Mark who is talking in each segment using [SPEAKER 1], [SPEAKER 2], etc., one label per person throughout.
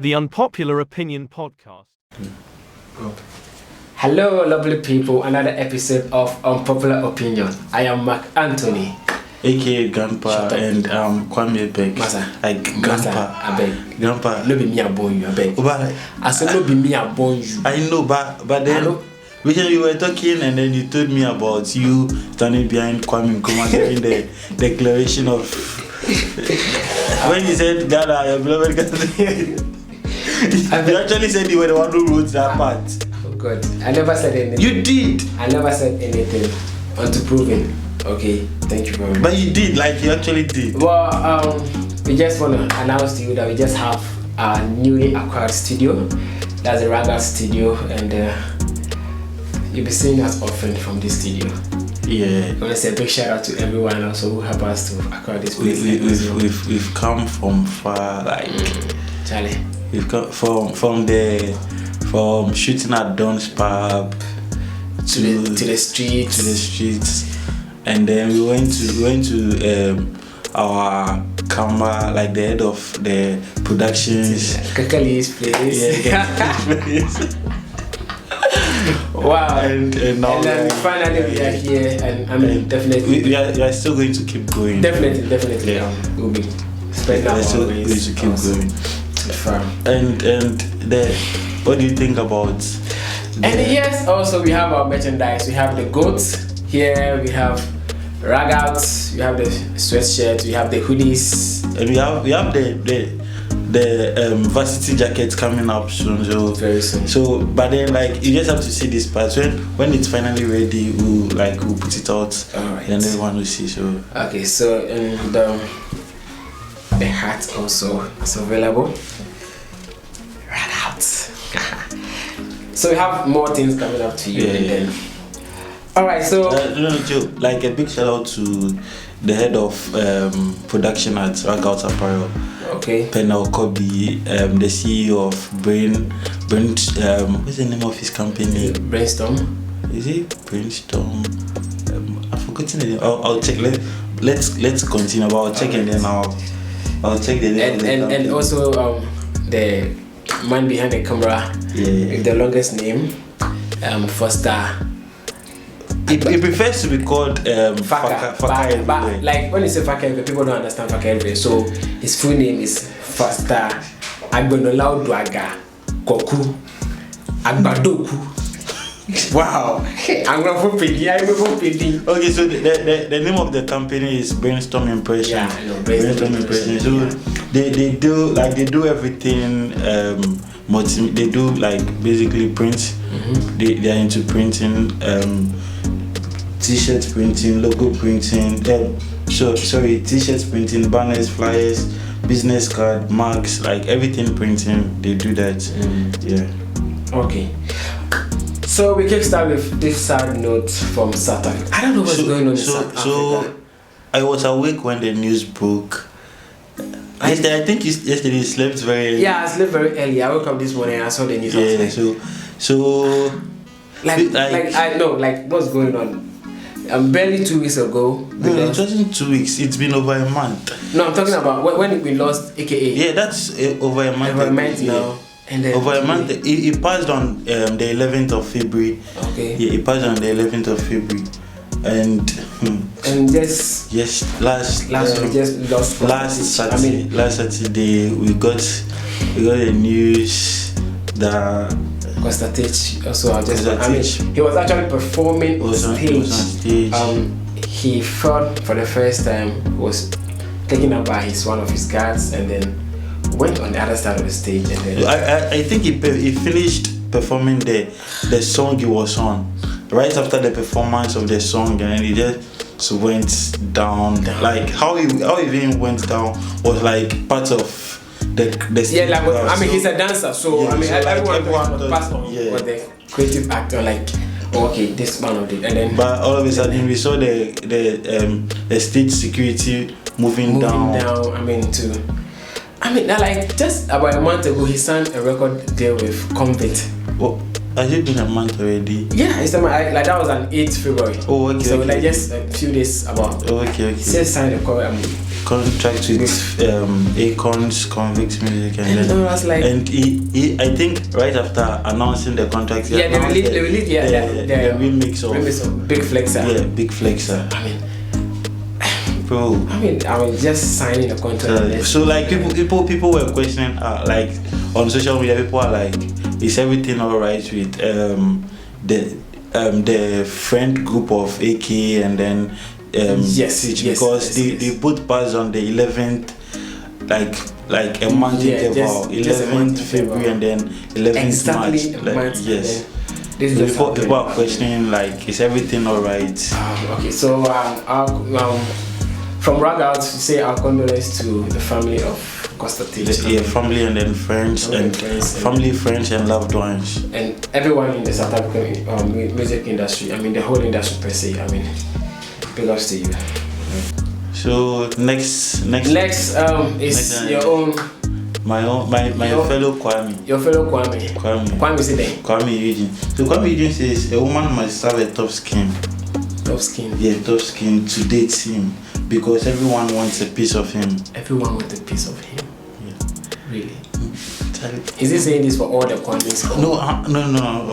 [SPEAKER 1] the Unpopular Opinion Podcast.
[SPEAKER 2] Hello, lovely people. Another episode of Unpopular Opinion. I am Mark Anthony,
[SPEAKER 3] aka Grandpa, and Kuami Eugene. Like Grandpa,
[SPEAKER 2] I beg.
[SPEAKER 3] Grandpa.
[SPEAKER 2] No be me a born you, I beg.
[SPEAKER 3] But
[SPEAKER 2] I said no be me a born you.
[SPEAKER 3] I know, but then because you were talking and then you told me about you standing behind Kwame Nkrumah during the declaration of when you said Ghana, your beloved Ghana. You actually said you were the one who wrote that part.
[SPEAKER 2] Oh God, I never said anything.
[SPEAKER 3] You did.
[SPEAKER 2] I never said anything until proven. Okay, thank you very much.
[SPEAKER 3] But you did, like you actually did.
[SPEAKER 2] Well, we just want to announce to you that we just have our newly acquired studio. That's the Raga studio, and you'll be seeing us often from this studio.
[SPEAKER 3] Yeah.
[SPEAKER 2] I want to say a big shout out to everyone also who helped us to acquire this place.
[SPEAKER 3] We've come from far, like
[SPEAKER 2] Charlie.
[SPEAKER 3] We've come from shooting at Don's pub
[SPEAKER 2] to the streets,
[SPEAKER 3] and then we went to our camera, like the head of the productions,
[SPEAKER 2] Kakali's place.
[SPEAKER 3] Yeah,
[SPEAKER 2] wow.
[SPEAKER 3] And now
[SPEAKER 2] and then finally we are here, and I mean definitely
[SPEAKER 3] we are still going to keep going.
[SPEAKER 2] Definitely,
[SPEAKER 3] yeah.
[SPEAKER 2] We'll be spending our
[SPEAKER 3] still
[SPEAKER 2] ways
[SPEAKER 3] going to keep going. And what do you think about?
[SPEAKER 2] And yes, also we have our merchandise. We have the goats here. We have ragouts. We have the sweatshirts. We have the hoodies.
[SPEAKER 3] And we have the varsity jackets coming up soon. So
[SPEAKER 2] very soon.
[SPEAKER 3] So, but then like you just have to see this part. When it's finally ready, we'll put it out.
[SPEAKER 2] Alright.
[SPEAKER 3] And everyone will see. So
[SPEAKER 2] okay. So and the hat also is available. So we have more things coming up to you.
[SPEAKER 3] Yeah.
[SPEAKER 2] Alright, so
[SPEAKER 3] Joe, like a big shout out to the head of production at Ragout Apparel.
[SPEAKER 2] Okay.
[SPEAKER 3] Penel Kobe, the CEO of Brain what's the name of his company?
[SPEAKER 2] Brainstorm.
[SPEAKER 3] Is it Brainstorm? I've forgotten the name. I'll check. Let's continue. But I'll check and then I'll check the name.
[SPEAKER 2] And also the man behind the camera, with the longest name, Costa.
[SPEAKER 3] It prefers to be called
[SPEAKER 2] Faka. But like when you say Faka, people don't understand Faka. So his full name is Costa Agbonolau Dwaga Koku Agbadoku. Wow. I'm going to put it.
[SPEAKER 3] Okay, so the name of the company is Brainstorm Impression.
[SPEAKER 2] Yeah, I know, Brainstorm Impression.
[SPEAKER 3] So they do everything. They do like basically print. Mm-hmm. They are into printing, t-shirt printing, logo printing. T-shirts printing, banners, flyers, business card, mugs, like everything printing. They do that. Yeah.
[SPEAKER 2] Okay. So we can start with this sad note from South Africa. I don't know what's going on in South Africa.
[SPEAKER 3] So I was awake when the news broke. I think yesterday you slept very early.
[SPEAKER 2] Yeah, I slept very early. I woke up this morning and I saw the news.
[SPEAKER 3] Yeah, so
[SPEAKER 2] like I know like what's going on. Barely 2 weeks ago.
[SPEAKER 3] No, it wasn't 2 weeks. It's been over a month.
[SPEAKER 2] No, I'm talking about when we lost AKA.
[SPEAKER 3] Yeah, that's over a month.
[SPEAKER 2] Over a month now. And then
[SPEAKER 3] over a month. It passed on the 11th of February.
[SPEAKER 2] Okay.
[SPEAKER 3] Yeah, it passed on the 11th of February. And
[SPEAKER 2] just last we just lost
[SPEAKER 3] last Saturday we got the news that
[SPEAKER 2] Costa Titch also he was actually performing on stage. He fell for the first time, was taken up by one of his guards, and then went on the other side of the stage, and then
[SPEAKER 3] I think he finished performing the song he was on right after the performance of the song, and he just went down. Like how he even went down was like part of the stage.
[SPEAKER 2] Yeah, like he's a dancer, so everyone was passed on with the creative actor, like okay, this man of it, and then
[SPEAKER 3] but all of a sudden we saw the stage security moving down.
[SPEAKER 2] Like just about a month ago, he signed a record deal with Convict.
[SPEAKER 3] Oh, has it been a month already?
[SPEAKER 2] Yeah, it's like that was on 8th February.
[SPEAKER 3] Oh, okay.
[SPEAKER 2] So
[SPEAKER 3] okay.
[SPEAKER 2] like just a few days about.
[SPEAKER 3] Oh, okay.
[SPEAKER 2] He just signed a
[SPEAKER 3] contract with Acorn's Convict Music, and
[SPEAKER 2] And I was like,
[SPEAKER 3] and he I think right after announcing the contract, he
[SPEAKER 2] yeah,
[SPEAKER 3] announced
[SPEAKER 2] they released
[SPEAKER 3] the remix of
[SPEAKER 2] Big Flexer.
[SPEAKER 3] Yeah, Big Flexer.
[SPEAKER 2] I mean,
[SPEAKER 3] Bro.
[SPEAKER 2] I mean, just signing a contract.
[SPEAKER 3] So like people were questioning like on social media, people are like, is everything alright with the friend group of AK and then Titch, because they both passed on the 11th, like a month interval, 11th February and then 11th March. Yes. People are questioning like, is everything alright?
[SPEAKER 2] Okay, so from rag out to say our condolences to the family of Costa Titch.
[SPEAKER 3] Yeah, family and then friends family, friends and loved ones. And
[SPEAKER 2] everyone in the South African music industry, I mean the whole industry per se, I mean, big ups to you.
[SPEAKER 3] So next
[SPEAKER 2] is your own.
[SPEAKER 3] My fellow Kuami.
[SPEAKER 2] Your fellow Kuami. Kuami is there.
[SPEAKER 3] Kuami Eugene. So Kuami Eugene says a woman must have a tough skin.
[SPEAKER 2] Tough skin.
[SPEAKER 3] Yeah, tough skin to date him because everyone wants a piece of him.
[SPEAKER 2] Everyone wants a piece of him.
[SPEAKER 3] Yeah.
[SPEAKER 2] Really? Is he saying this for all the Kwamis?
[SPEAKER 3] No,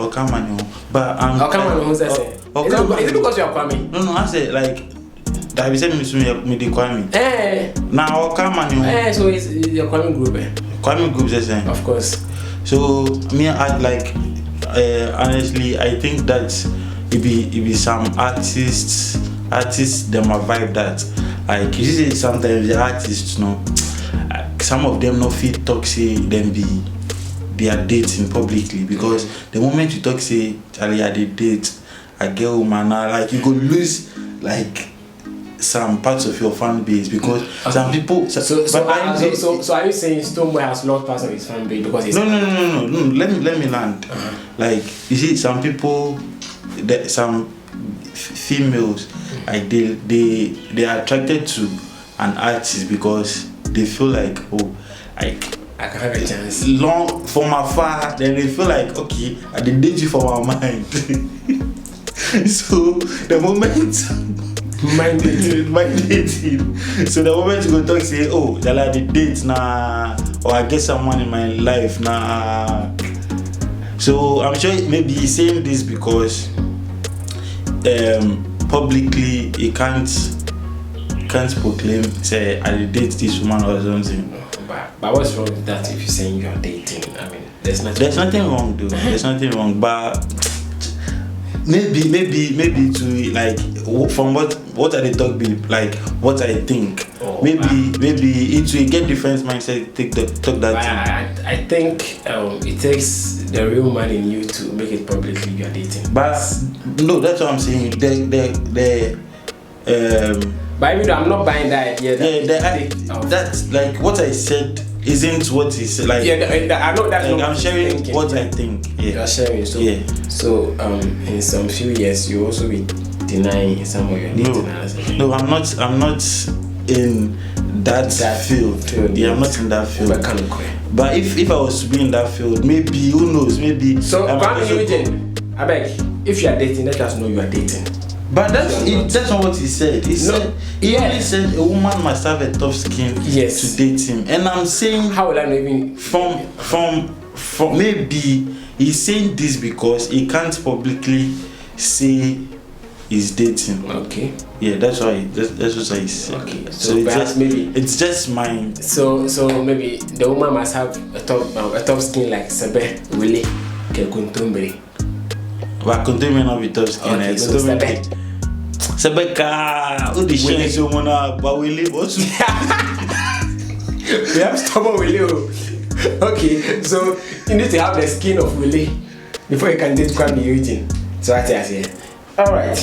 [SPEAKER 3] Okamani. But
[SPEAKER 2] Okamani, who's that say? Is it because you are Kwami?
[SPEAKER 3] No, I said like that. We said me the Kwami. Now Okamani.
[SPEAKER 2] So it's your Kwami group.
[SPEAKER 3] Kwami group, the same.
[SPEAKER 2] Of course.
[SPEAKER 3] So me, I like honestly, I think that it be some artists them a vibe that like you see sometimes the artists some of them no fit talk say them they are dating publicly because the moment you talk say Charlie I date a girl woman like you go lose like some parts of your fan base because some people
[SPEAKER 2] so are you saying Stoneboy has lost parts of his fan base because he's
[SPEAKER 3] no let me land. Like you see some people some females like they are attracted to an artist because they feel like I
[SPEAKER 2] can have a chance
[SPEAKER 3] long from afar, then they feel like okay I did date you for my mind. So the moment mind dating. So the moment you go talk say that I did date or I get someone in my life so I'm sure maybe he's saying this because publicly he can't proclaim say I date this woman or something.
[SPEAKER 2] But what's wrong with that if you're saying you're dating? I mean there's
[SPEAKER 3] nothing wrong though. There's nothing wrong, but maybe to like from what are they talk be like what I think. Maybe it will get different mindset talk that
[SPEAKER 2] I think it takes the real man in you to make it publicly you're dating.
[SPEAKER 3] But no, that's what I'm saying.
[SPEAKER 2] But even though I'm not buying that idea
[SPEAKER 3] that's like what I said isn't what he said. Like
[SPEAKER 2] I know that
[SPEAKER 3] like, I'm sharing what I think. Yeah.
[SPEAKER 2] You're sharing. So in some few years you also be denying some of your dating.
[SPEAKER 3] No, I'm not in that field. Yeah, I'm not in that field. But if I was to be in that field, maybe who knows? Maybe.
[SPEAKER 2] So Kuami Eugene, I beg, if you are dating, let us know you are dating.
[SPEAKER 3] But that's not what he said. He only said a woman must have a tough skin to date him. And I'm saying
[SPEAKER 2] how will I know even
[SPEAKER 3] from maybe he's saying this because he can't publicly say he's dating.
[SPEAKER 2] Okay.
[SPEAKER 3] Yeah, that's what he said.
[SPEAKER 2] Okay.
[SPEAKER 3] So it's just mine.
[SPEAKER 2] So maybe the woman must have a tough skin like Sebe Willie Kekuntumbri.
[SPEAKER 3] But continue not be tough skin.
[SPEAKER 2] Okay, so
[SPEAKER 3] Sebeka, who the shame is Mona, but we live also.
[SPEAKER 2] We have stubborn Willie. Okay, so you need to have the skin of Willie before you can date Kuami Eugene. So that's what I say. Alright.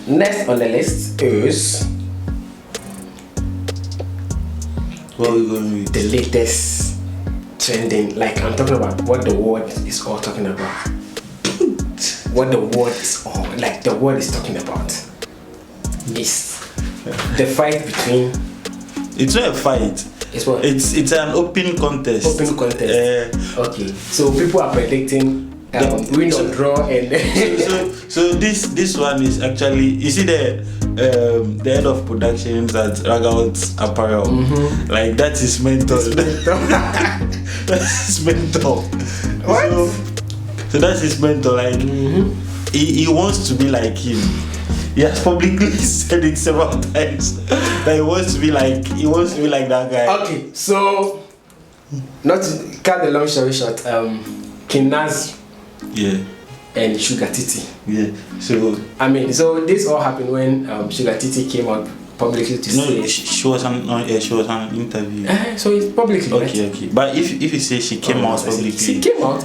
[SPEAKER 2] Next on the list is
[SPEAKER 3] what we going with?
[SPEAKER 2] The latest trending. Like I'm talking about what the world is all talking about. What the world is all like the world is talking about is the fight between.
[SPEAKER 3] It's not a fight.
[SPEAKER 2] It's what?
[SPEAKER 3] It's an open contest.
[SPEAKER 2] Okay, so people are predicting win or draw, and
[SPEAKER 3] so this one is actually, you see the the head of productions at Ragout Apparel. Like that is mental. That's his mentor.
[SPEAKER 2] What?
[SPEAKER 3] So that's his mentor. Like he wants to be like him. He has publicly said it several times that he wants to be like that guy.
[SPEAKER 2] Okay, so not to cut the long story short, King Nasir and Sugar Titty.
[SPEAKER 3] Yeah. So
[SPEAKER 2] so this all happened when Sugar Titty came out publicly to say
[SPEAKER 3] she was on interview.
[SPEAKER 2] so it's publicly.
[SPEAKER 3] Okay. But if you say she came out publicly,
[SPEAKER 2] she came out.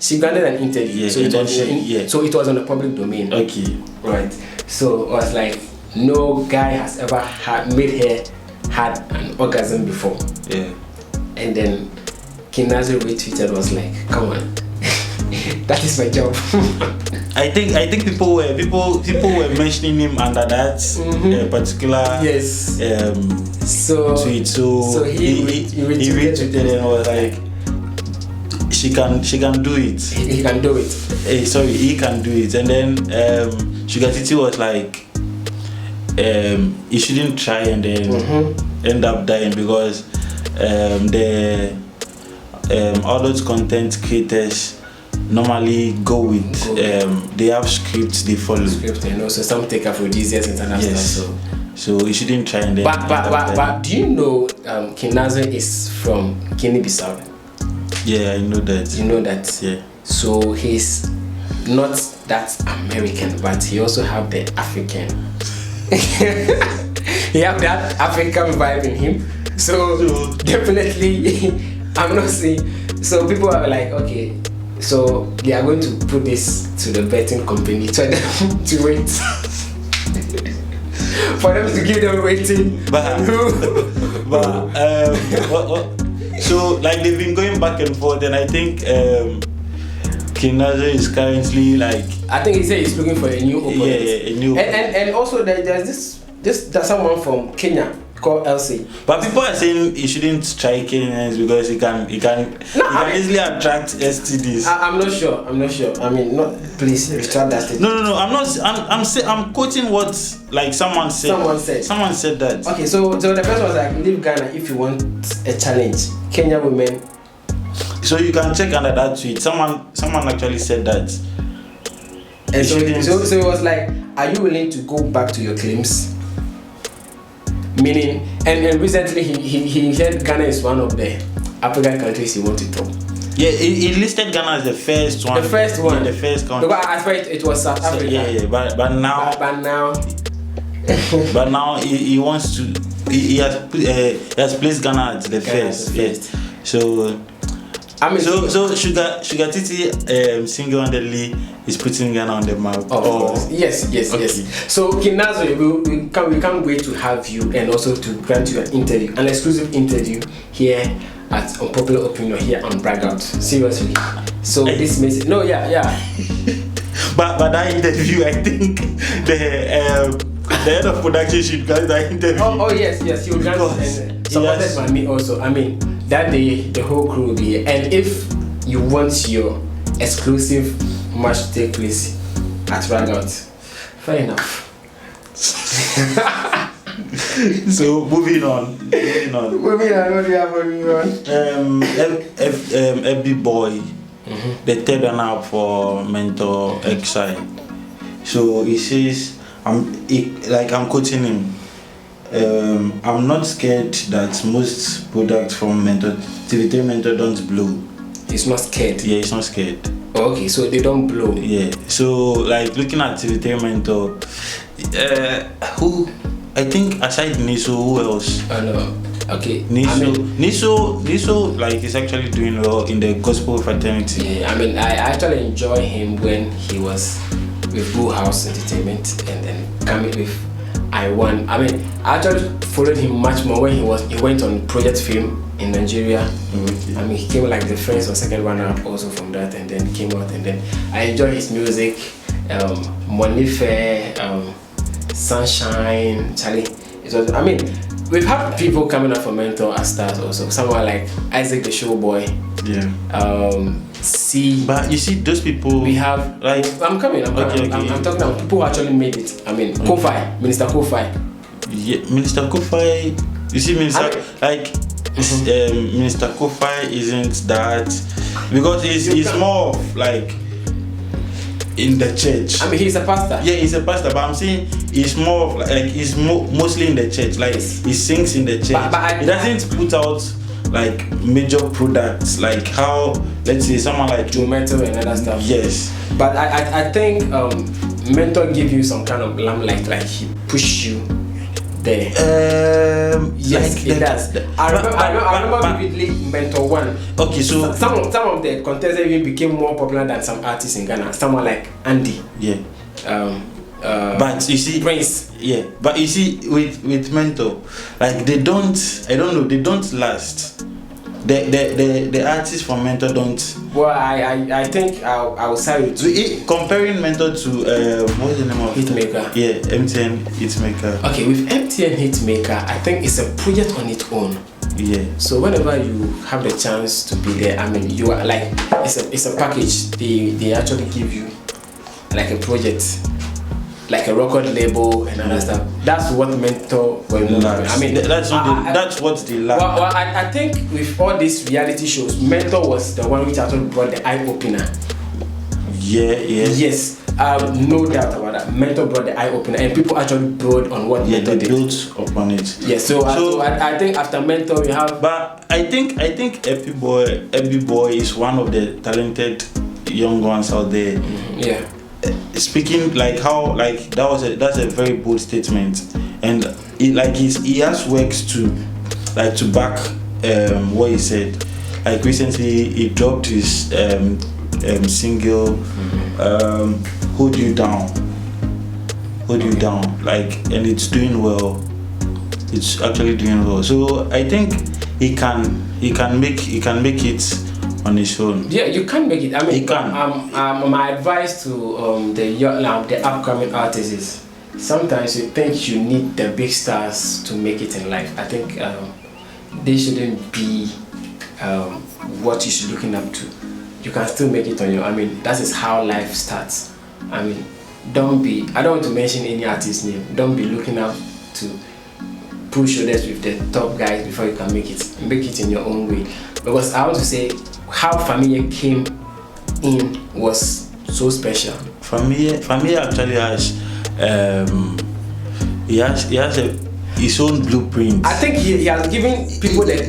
[SPEAKER 2] She granted an interview.
[SPEAKER 3] Yeah,
[SPEAKER 2] so it was on the public domain.
[SPEAKER 3] Okay.
[SPEAKER 2] Right. So it was like no guy has ever made her had an orgasm before.
[SPEAKER 3] Yeah.
[SPEAKER 2] And then King Nasir retweeted, was like, come on. That is my job.
[SPEAKER 3] I think people were mentioning him under that particular tweet. So he retweeted and was like, she can do it.
[SPEAKER 2] He can do it.
[SPEAKER 3] He can do it. And then Sugar Titty was like, he shouldn't try and then end up dying because all those content creators normally go with they have scripts they follow.
[SPEAKER 2] So some take aphrodisiacs and stuff.
[SPEAKER 3] So you shouldn't try and then.
[SPEAKER 2] But do you know King Nasir is from Guinea-Bissau?
[SPEAKER 3] Yeah, I know that.
[SPEAKER 2] You know that.
[SPEAKER 3] Yeah.
[SPEAKER 2] So he's not that American, but he also have the African. He have that African vibe in him. So definitely, I'm not saying. So people are like, okay. So they are going to put this to the betting company to them to wait for them to give them rating. So like they've been going back and forth, and I think King Nasir is currently like. I think he said he's looking for a new opponent.
[SPEAKER 3] Yeah, a new.
[SPEAKER 2] And also there's there's someone from Kenya called LC.
[SPEAKER 3] But people are saying he shouldn't try Kenyans because he can easily attract STDs.
[SPEAKER 2] I'm not sure. I mean, please retract that statement.
[SPEAKER 3] No. I'm quoting what like someone said. Someone said that.
[SPEAKER 2] Okay, so the person was like, leave Ghana if you want a challenge. Kenya women.
[SPEAKER 3] So you can check under that tweet. Someone actually said that.
[SPEAKER 2] And so it was like, are you willing to go back to your claims? Meaning, and recently he said Ghana is one of the African countries he wanted to.
[SPEAKER 3] Yeah, he listed Ghana as the first one.
[SPEAKER 2] The first one.
[SPEAKER 3] Yeah, the first country.
[SPEAKER 2] Because at first it was South Africa.
[SPEAKER 3] Yeah, but now. But now he wants to. He has placed Ghana as the first. Yes. So. So Sugar Titty single-handedly is putting Ghana on the map.
[SPEAKER 2] Of course. Yes. So King Nasir, we can't wait to have you and also to grant you an exclusive interview here at Unpopular Opinion here on Bragout. Seriously. So this makes But
[SPEAKER 3] that interview, I think the head of production should grant that interview.
[SPEAKER 2] Oh yes, he will grant it and supported by me also. I mean, that day the whole crew will be here. And if you want your exclusive match to take place at Bragout, fair enough.
[SPEAKER 3] So moving on.
[SPEAKER 2] What do you have moving on?
[SPEAKER 3] FB Boy, the third one up for Mentor XI. So he says, I'm quoting him. I'm not scared that most products from TV3 Mentor don't blow.
[SPEAKER 2] He's not scared.
[SPEAKER 3] Yeah, he's not scared.
[SPEAKER 2] Okay, so they don't blow.
[SPEAKER 3] Yeah. So like looking at TV3 Mentor, who I think aside Niso, who else?
[SPEAKER 2] No. Okay.
[SPEAKER 3] Niso like is actually doing well in the gospel fraternity.
[SPEAKER 2] Yeah, I mean I actually enjoy him when he was with Bull House Entertainment and then coming with I1. I mean I actually followed him much more when he went on Project Film in Nigeria.
[SPEAKER 3] Okay.
[SPEAKER 2] I mean he came like the first or second runner up also from that and then came out and then I enjoy his music. Money Fair, Sunshine, Charlie. It was, I mean, we've had people coming up for mentor as stars also. Someone like Isaac the Showboy.
[SPEAKER 3] Yeah.
[SPEAKER 2] C.
[SPEAKER 3] But you see, those people.
[SPEAKER 2] We have
[SPEAKER 3] like.
[SPEAKER 2] I'm coming. I'm talking about people who actually made it. I mean, Kofi, Minister Kofi.
[SPEAKER 3] Yeah, Minister Kofi. You see, Minister Minister Kofi isn't that because he's more of like in the church.
[SPEAKER 2] I mean, he's a pastor.
[SPEAKER 3] Yeah, he's a pastor, but I'm saying he's more of like he's mostly in the church. Like he sings in the church. But he doesn't put out like major products like how, let's say, someone like
[SPEAKER 2] Joe Mentor and other stuff.
[SPEAKER 3] Yes.
[SPEAKER 2] But I think Mentor give you some kind of limelight, like he push you there. Yes, it does. I remember vividly Mentor 1.
[SPEAKER 3] Okay, so
[SPEAKER 2] some of the contestants even became more popular than some artists in Ghana. Someone like Andy.
[SPEAKER 3] Yeah. But you see,
[SPEAKER 2] Prince.
[SPEAKER 3] Yeah. But you see, with Mentor, like they don't last. The artists from Mentor don't.
[SPEAKER 2] Well, I think I'll say it.
[SPEAKER 3] Comparing Mentor to what's the name of
[SPEAKER 2] Hitmaker?
[SPEAKER 3] Yeah, MTN Hitmaker.
[SPEAKER 2] Okay, with MTN Hitmaker, I think it's a project on its own.
[SPEAKER 3] Yeah.
[SPEAKER 2] So whenever you have the chance to be there, I mean, you are like it's a package. They actually give you like a project, like a record label and other stuff. That's what Mentor were known. I mean,
[SPEAKER 3] that's what they lack.
[SPEAKER 2] Well, I think with all these reality shows, Mentor was the one which actually brought the eye opener.
[SPEAKER 3] Yeah.
[SPEAKER 2] Yes. No doubt about that. Mentor brought the eye opener, and people actually built on what Mentor did.
[SPEAKER 3] Built upon it.
[SPEAKER 2] Yeah. So I think after Mentor we have.
[SPEAKER 3] But I think Epi Boy is one of the talented young ones out there.
[SPEAKER 2] Yeah.
[SPEAKER 3] Speaking like how like that's a very bold statement, and he has works to back what he said. Like recently he dropped his single Hold You Down, like, and it's doing well. It's actually doing well. So I think he can make it on his own.
[SPEAKER 2] Yeah, you can make it. I mean,
[SPEAKER 3] he can.
[SPEAKER 2] My advice to the upcoming artists is sometimes you think you need the big stars to make it in life. I think they shouldn't be what you should be looking up to. You can still make it on your. I mean, that is how life starts. I mean, I don't want to mention any artist name. Don't be looking up to pull shoulders with the top guys before you can make it. Make it in your own way. Because I want to say how Familia came in was so special.
[SPEAKER 3] Familia actually has his own blueprint.
[SPEAKER 2] I think he has given people the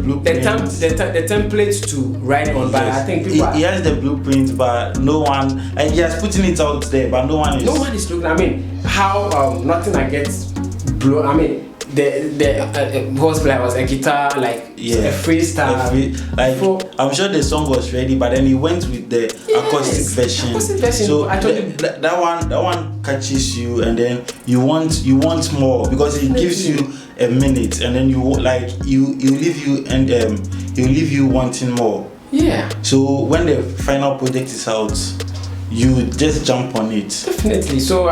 [SPEAKER 3] blueprint,
[SPEAKER 2] the template to write on. But I think people
[SPEAKER 3] he has the bluept, but no one, and he has putting it out there, but no one is
[SPEAKER 2] looking. I mean, how nothing against blow. I mean, the horseplay was a guitar, like a freestyle.
[SPEAKER 3] I'm sure the song was ready, but then he went with the acoustic version. So that one catches you, and then you want more because it gives you a minute, and then you leave you wanting more.
[SPEAKER 2] Yeah.
[SPEAKER 3] So when the final project is out, you just jump on it.
[SPEAKER 2] Definitely. So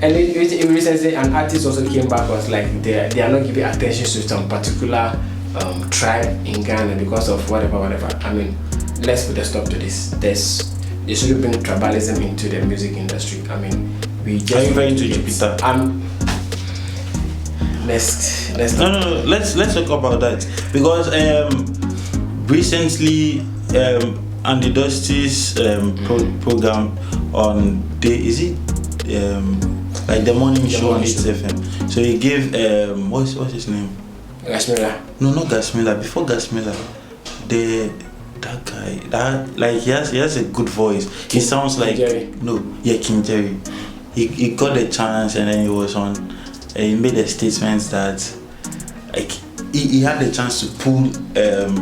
[SPEAKER 2] recently an artist also came back, was like they are not giving attention to some particular tribe in Ghana because of whatever. I mean, let's put a stop to this. They shouldn't bring tribalism into the music industry. I mean, we just.
[SPEAKER 3] Are you very into Jupiter?
[SPEAKER 2] Let's
[SPEAKER 3] No. Let's talk about that because recently Andy Dusty's program on like the morning show on Hits FM. So he gave what's his name?
[SPEAKER 2] Gasmila.
[SPEAKER 3] No, not Gasmila. Before Gasmila, that guy he has a good voice. He sounds like King Jerry. He got a chance and then he was on. He made a statement that like he had the chance to pull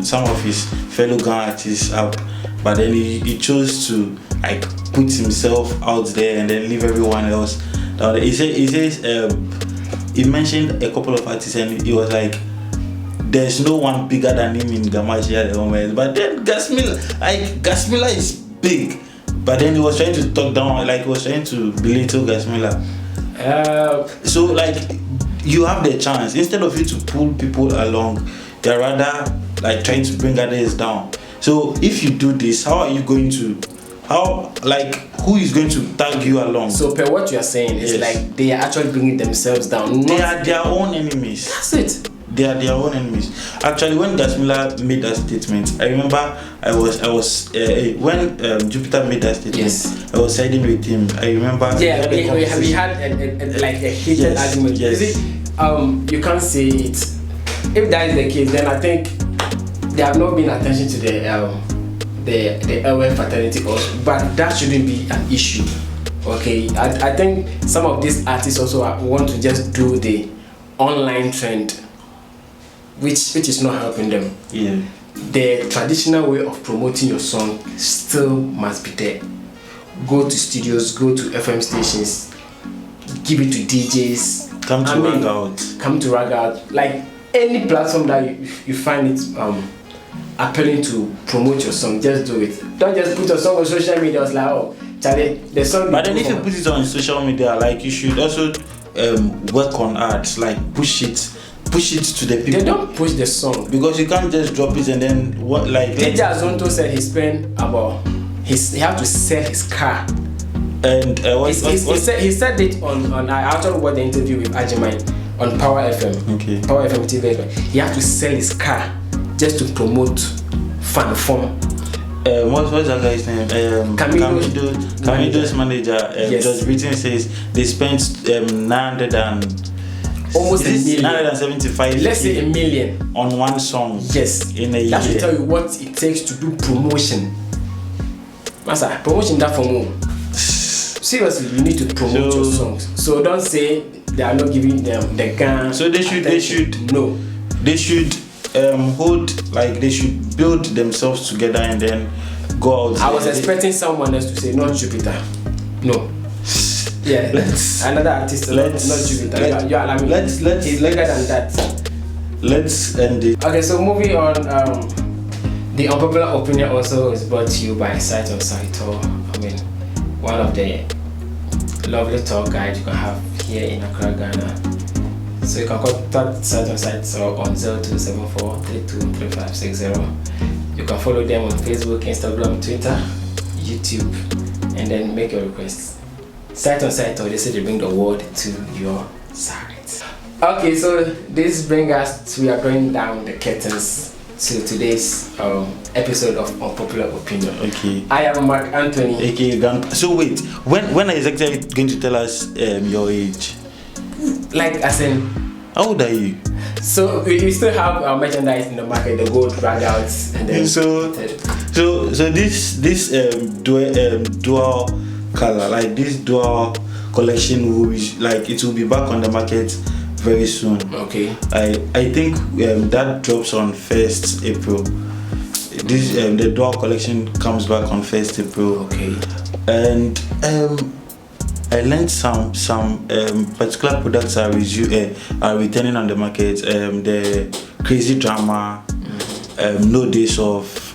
[SPEAKER 3] some of his fellow Ghana artists up, but then he chose to like put himself out there and then leave everyone else down there. He says he mentioned a couple of artists and he was like, there's no one bigger than him in Gamashi at the moment. But then Gasmila is big, but then he was trying to talk down, like he was trying to belittle Gasmila. So like you have the chance. Instead of you to pull people along, they're rather like trying to bring others down. So if you do this, how are you going to? Who is going to tag you along?
[SPEAKER 2] So per what you are saying is like they are actually bringing themselves down.
[SPEAKER 3] They are their own enemies.
[SPEAKER 2] That's it.
[SPEAKER 3] They are their own enemies. Actually, when Gasmila made that statement, I remember when Jupiter made that statement.
[SPEAKER 2] Yes.
[SPEAKER 3] I was siding with him. I remember.
[SPEAKER 2] Yeah, we had a heated argument.
[SPEAKER 3] Yes.
[SPEAKER 2] You see, you can't say it. If that is the case, then I think they have not been attention to the LF fraternity also, but that shouldn't be an issue. Okay, I think some of these artists also want to just do the online trend, which is not helping them.
[SPEAKER 3] Yeah.
[SPEAKER 2] The traditional way of promoting your song still must be there. Go to studios, go to FM stations, give it to DJs.
[SPEAKER 3] Come to Rag Out. Like any platform that you find it appealing to promote your song, just do it. Don't just put your song on social media. It's like, oh, Charlie, the song. But then if you put it on social media, like you should also work on ads, like push it to the people.
[SPEAKER 2] They don't push the song
[SPEAKER 3] because you can't just drop it and then what like.
[SPEAKER 2] DJ Azonto said he spent about he have to sell his car.
[SPEAKER 3] And
[SPEAKER 2] he said it on I actually watched the interview with Ajimai on Power FM.
[SPEAKER 3] Okay.
[SPEAKER 2] Power FM TV. He had to sell his car just to promote Fan Form.
[SPEAKER 3] What's that guy's name? Camido's manager,
[SPEAKER 2] yes.
[SPEAKER 3] Judge Britain says they spent
[SPEAKER 2] almost a million.
[SPEAKER 3] 975.
[SPEAKER 2] Let's say $1 million
[SPEAKER 3] on one song.
[SPEAKER 2] Yes,
[SPEAKER 3] in a year.
[SPEAKER 2] That should tell you what it takes to do promotion. Master, promotion that for more. Seriously, you need to promote your songs. So don't say they are not giving them the gun.
[SPEAKER 3] So they should
[SPEAKER 2] no.
[SPEAKER 3] They should they should build themselves together and then go out.
[SPEAKER 2] I was expecting someone else to say not Jupiter. No. Yeah, another artist, not Jupiter. He's bigger than that.
[SPEAKER 3] Let's end it.
[SPEAKER 2] Okay, so moving on. The Unpopular Opinion also is brought to you by Sight on Saito. I mean, one of the lovely tour guides you can have here in Accra, Ghana. So you can contact Sight on Saito on 0274323560. You can follow them on Facebook, Instagram, Twitter, YouTube, and then make your requests. Sight on Saito, they say they bring the world to your side. Okay, so this brings us to, we are going down the curtains to today's episode of Unpopular Opinion.
[SPEAKER 3] Okay.
[SPEAKER 2] I am Mark Anthony.
[SPEAKER 3] Okay, so wait, when are you exactly going to tell us your age?
[SPEAKER 2] Like as in,
[SPEAKER 3] how old are you?
[SPEAKER 2] So we still have our merchandise in the market, the gold drag outs, and then
[SPEAKER 3] so this dual color, like this dual collection will be, like it will be back on the market very soon.
[SPEAKER 2] Okay.
[SPEAKER 3] I think that drops on 1st April. This the dual collection comes back on 1st April.
[SPEAKER 2] Okay.
[SPEAKER 3] And I learned some particular products are returning on the market. The Crazy Drama, No Days Off,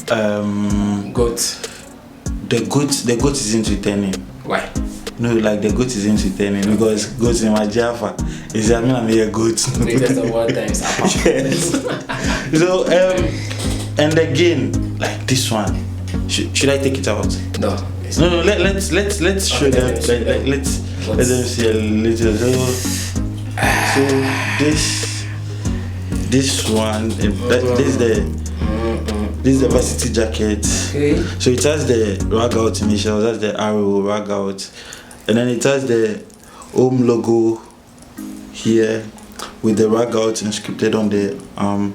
[SPEAKER 2] Goat.
[SPEAKER 3] The goat isn't returning.
[SPEAKER 2] Why?
[SPEAKER 3] No, like the goat isn't returning because goats in my Jaffa is I mean I'm a goat.
[SPEAKER 2] Greatest of all times.
[SPEAKER 3] Yes. So and again, like this one, should I take it out?
[SPEAKER 2] No.
[SPEAKER 3] No. Let's show them. Let's let them see a little. So this one, this is the varsity jacket.
[SPEAKER 2] Okay.
[SPEAKER 3] So it has the rag out initials. That's the arrow rag out, and then it has the home logo here with the rag out inscripted on the arm.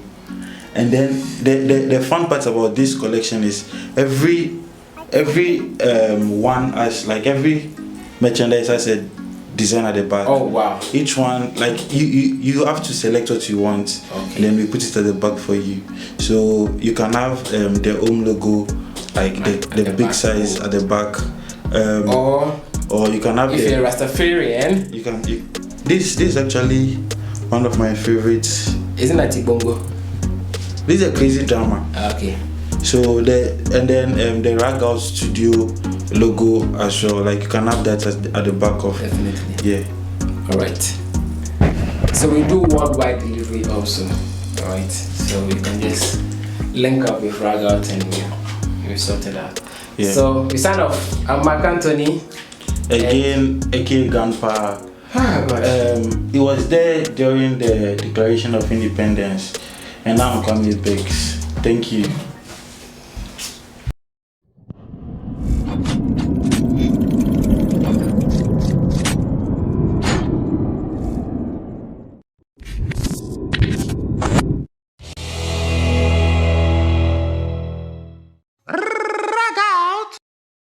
[SPEAKER 3] And then the fun part about this collection is every one has, like, every merchandise has a design at the back.
[SPEAKER 2] Oh wow.
[SPEAKER 3] Each one, like, you have to select what you want.
[SPEAKER 2] Okay.
[SPEAKER 3] And then we put it at the back for you. So you can have the home logo, like the big back. Size at the back. Or you can have
[SPEAKER 2] if you're Rastafarian.
[SPEAKER 3] This is actually one of my favorites.
[SPEAKER 2] Isn't that Tibongo?
[SPEAKER 3] This is a Crazy Drama.
[SPEAKER 2] Okay.
[SPEAKER 3] So the Rag Out Studio logo as well. Like you can have that at the back of.
[SPEAKER 2] Definitely.
[SPEAKER 3] Yeah.
[SPEAKER 2] All right. So we do worldwide delivery also, alright? So we can just link up with Ragout and we sort it out.
[SPEAKER 3] Yeah.
[SPEAKER 2] So we sign off. I'm Mark Anthony.
[SPEAKER 3] Again, aka Grandpa.
[SPEAKER 2] God.
[SPEAKER 3] He was there during the Declaration of Independence, and now I'm Kuami Eugene. Thank you.